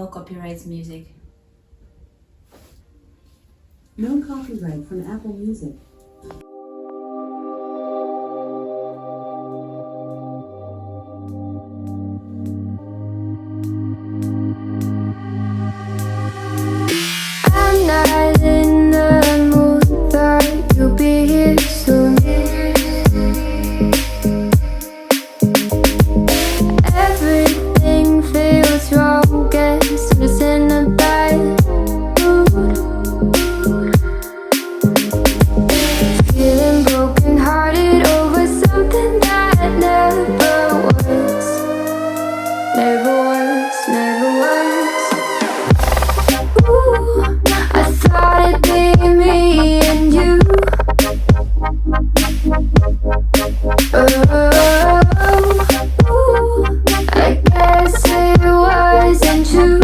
No copyright music. No copyright from Apple Music. I'm not in the mood, thought you'd be here soon. Everything feels wrong, guess I'm just in a bad mood. Feeling broken hearted over something that never was. Never was, never was. Ooh, I thought it'd be me and you. Ooh, I guess it wasn't true.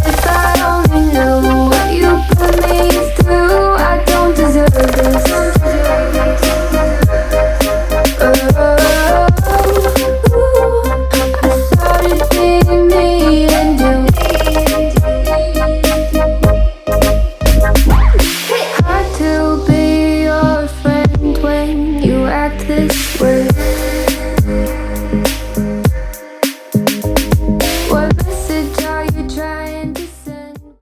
If I only knew what you put me through, I don't deserve this. I thought it'd be me and you. Hard to be your friend when you act this way.